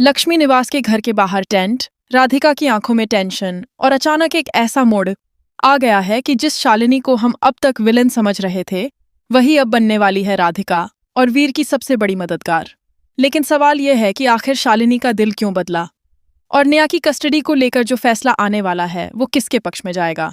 लक्ष्मी निवास के घर के बाहर टेंट, राधिका की आंखों में टेंशन और अचानक एक ऐसा मोड़ आ गया है कि जिस शालिनी को हम अब तक विलन समझ रहे थे, वही अब बनने वाली है राधिका और वीर की सबसे बड़ी मददगार। लेकिन सवाल यह है कि आखिर शालिनी का दिल क्यों बदला और नेहा की कस्टडी को लेकर जो फैसला आने वाला है वो किसके पक्ष में जाएगा।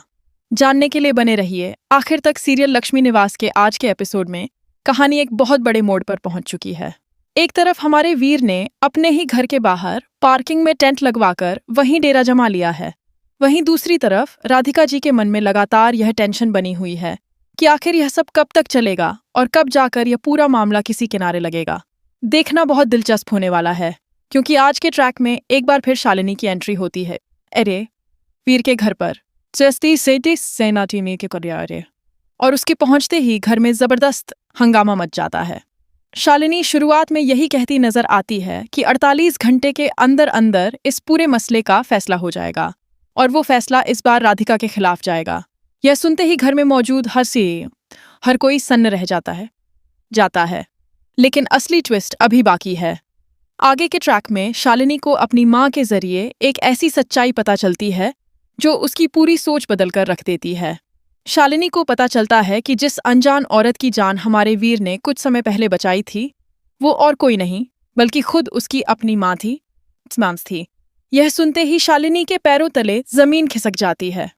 जानने के लिए बने रहिए आखिर तक। सीरियल लक्ष्मी निवास के आज के एपिसोड में कहानी एक बहुत बड़े मोड़ पर पहुंच चुकी है। एक तरफ हमारे वीर ने अपने ही घर के बाहर पार्किंग में टेंट लगवाकर वहीं डेरा जमा लिया है। वहीं दूसरी तरफ राधिका जी के मन में लगातार यह टेंशन बनी हुई है कि आखिर यह सब कब तक चलेगा और कब जाकर यह पूरा मामला किसी किनारे लगेगा। देखना बहुत दिलचस्प होने वाला है, क्योंकि आज के ट्रैक में एक बार फिर शालिनी की एंट्री होती है अरे वीर के घर पर और उसके पहुंचते ही घर में जबरदस्त हंगामा मच जाता है। शालिनी शुरुआत में यही कहती नजर आती है कि 48 घंटे के अंदर अंदर इस पूरे मसले का फैसला हो जाएगा और वो फैसला इस बार राधिका के खिलाफ जाएगा। यह सुनते ही घर में मौजूद हर कोई सन्न रह जाता है। लेकिन असली ट्विस्ट अभी बाकी है। आगे के ट्रैक में शालिनी को अपनी माँ के जरिए एक ऐसी सच्चाई पता चलती है जो उसकी पूरी सोच बदलकर रख देती है। शालिनी को पता चलता है कि जिस अनजान औरत की जान हमारे वीर ने कुछ समय पहले बचाई थी, वो और कोई नहीं बल्कि खुद उसकी अपनी माँ थी। यह सुनते ही शालिनी के पैरों तले जमीन खिसक जाती है।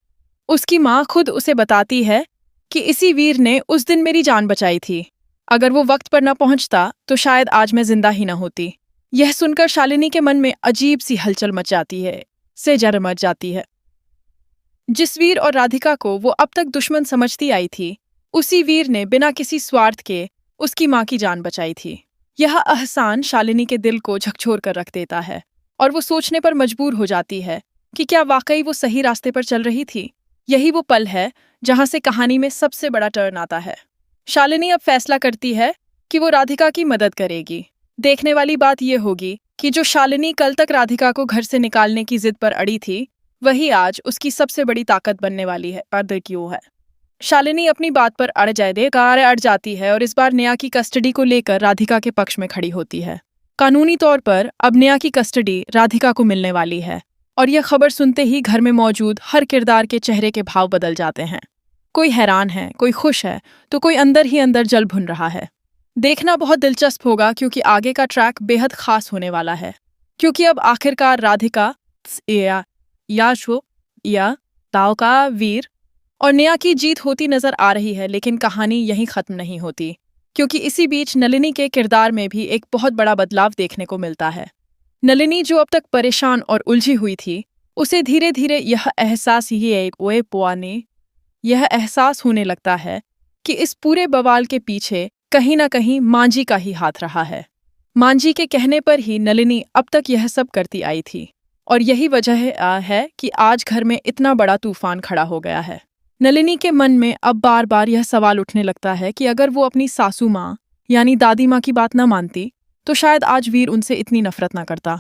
उसकी माँ खुद उसे बताती है कि इसी वीर ने उस दिन मेरी जान बचाई थी। अगर वो वक्त पर न पहुंचता तो शायद आज मैं जिंदा ही न होती। यह सुनकर शालिनी के मन में अजीब सी हलचल मच जाती है। जिस वीर और राधिका को वो अब तक दुश्मन समझती आई थी, उसी वीर ने बिना किसी स्वार्थ के उसकी माँ की जान बचाई थी। यह एहसान शालिनी के दिल को झकझोर कर रख देता है और वो सोचने पर मजबूर हो जाती है कि क्या वाकई वो सही रास्ते पर चल रही थी। यही वो पल है जहां से कहानी में सबसे बड़ा टर्न आता है। शालिनी अब फैसला करती है कि वो राधिका की मदद करेगी। देखने वाली बात यह होगी कि जो शालिनी कल तक राधिका को घर से निकालने की जिद पर अड़ी थी, वही आज उसकी सबसे बड़ी ताकत बनने वाली है। क्यों है शालिनी अपनी बात पर अड़ जाती है और इस बार नेहा की कस्टडी को लेकर राधिका के पक्ष में खड़ी होती है। कानूनी तौर पर अब नेहा की कस्टडी राधिका को मिलने वाली है और यह खबर सुनते ही घर में मौजूद हर किरदार के चेहरे के भाव बदल जाते हैं। कोई हैरान है, कोई खुश है, तो कोई अंदर ही अंदर जल भुन रहा है। देखना बहुत दिलचस्प होगा, क्योंकि आगे का ट्रैक बेहद खास होने वाला है। क्योंकि अब आखिरकार राधिका ताओ का वीर और नेहा की जीत होती नजर आ रही है। लेकिन कहानी यहीं खत्म नहीं होती, क्योंकि इसी बीच नलिनी के किरदार में भी एक बहुत बड़ा बदलाव देखने को मिलता है। नलिनी जो अब तक परेशान और उलझी हुई थी, उसे धीरे धीरे यह एहसास होने लगता है कि इस पूरे बवाल के पीछे कहीं ना कहीं मांझी का ही हाथ रहा है। मांझी के कहने पर ही नलिनी अब तक यह सब करती आई थी और यही वजह है कि आज घर में इतना बड़ा तूफान खड़ा हो गया है। नलिनी के मन में अब बार बार यह सवाल उठने लगता है कि अगर वो अपनी सासू माँ यानी दादी माँ की बात न मानती, तो शायद आज वीर उनसे इतनी नफरत न करता।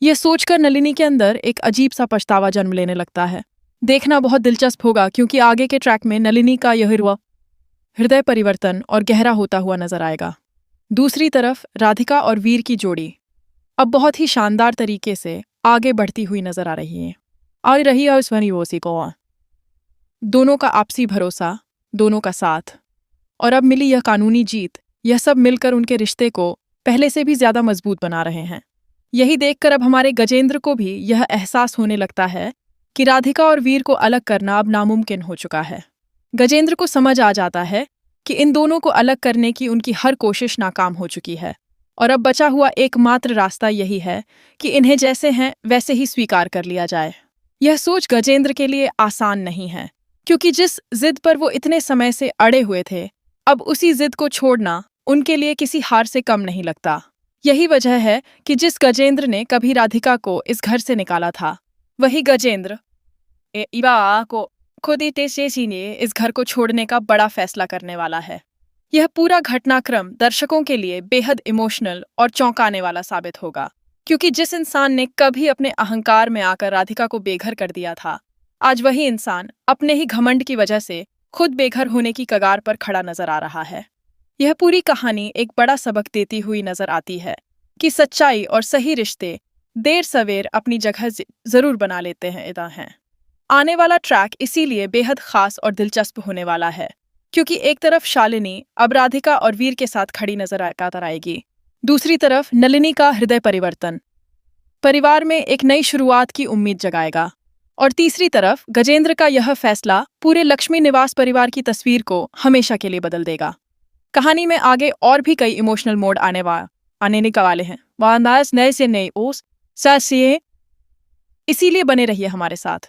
यह सोचकर नलिनी के अंदर एक अजीब सा पछतावा जन्म लेने लगता है। देखना बहुत दिलचस्प होगा, क्योंकि आगे के ट्रैक में नलिनी का यह हृदय परिवर्तन और गहरा होता हुआ नजर आएगा। दूसरी तरफ राधिका और वीर की जोड़ी अब बहुत ही शानदार तरीके से आगे बढ़ती हुई नजर आ रही है। दोनों का आपसी भरोसा, दोनों का साथ और अब मिली यह कानूनी जीत, यह सब मिलकर उनके रिश्ते को पहले से भी ज्यादा मजबूत बना रहे हैं। यही देखकर अब हमारे गजेंद्र को भी यह एहसास होने लगता है कि राधिका और वीर को अलग करना अब नामुमकिन हो चुका है। गजेंद्र को समझ आ जाता है कि इन दोनों को अलग करने की उनकी हर कोशिश नाकाम हो चुकी है और अब बचा हुआ एकमात्र रास्ता यही है कि इन्हें जैसे हैं वैसे ही स्वीकार कर लिया जाए। यह सोच गजेंद्र के लिए आसान नहीं है, क्योंकि जिस जिद पर वो इतने समय से अड़े हुए थे, अब उसी जिद को छोड़ना उनके लिए किसी हार से कम नहीं लगता। यही वजह है कि जिस गजेंद्र ने कभी राधिका को इस घर से निकाला था, वही गजेंद्र को खुद ने इस घर को छोड़ने का बड़ा फैसला करने वाला है। यह पूरा घटनाक्रम दर्शकों के लिए बेहद इमोशनल और चौंकाने वाला साबित होगा, क्योंकि जिस इंसान ने कभी अपने अहंकार में आकर राधिका को बेघर कर दिया था, आज वही इंसान अपने ही घमंड की वजह से खुद बेघर होने की कगार पर खड़ा नजर आ रहा है। यह पूरी कहानी एक बड़ा सबक देती हुई नजर आती है कि सच्चाई और सही रिश्ते देर सवेर अपनी जगह जरूर बना लेते हैं इदा हैं। आने वाला ट्रैक इसीलिए बेहद खास और दिलचस्प होने वाला है, क्योंकि एक तरफ शालिनी अब राधिका और वीर के साथ खड़ी नजर आएगी, दूसरी तरफ नलिनी का हृदय परिवर्तन परिवार में एक नई शुरुआत की उम्मीद जगाएगा, और तीसरी तरफ गजेंद्र का यह फैसला पूरे लक्ष्मी निवास परिवार की तस्वीर को हमेशा के लिए बदल देगा। कहानी में आगे और भी कई इमोशनल मोड आने वाले हैं। वांदास नए से नए ओस इसीलिए बने रहिए हमारे साथ।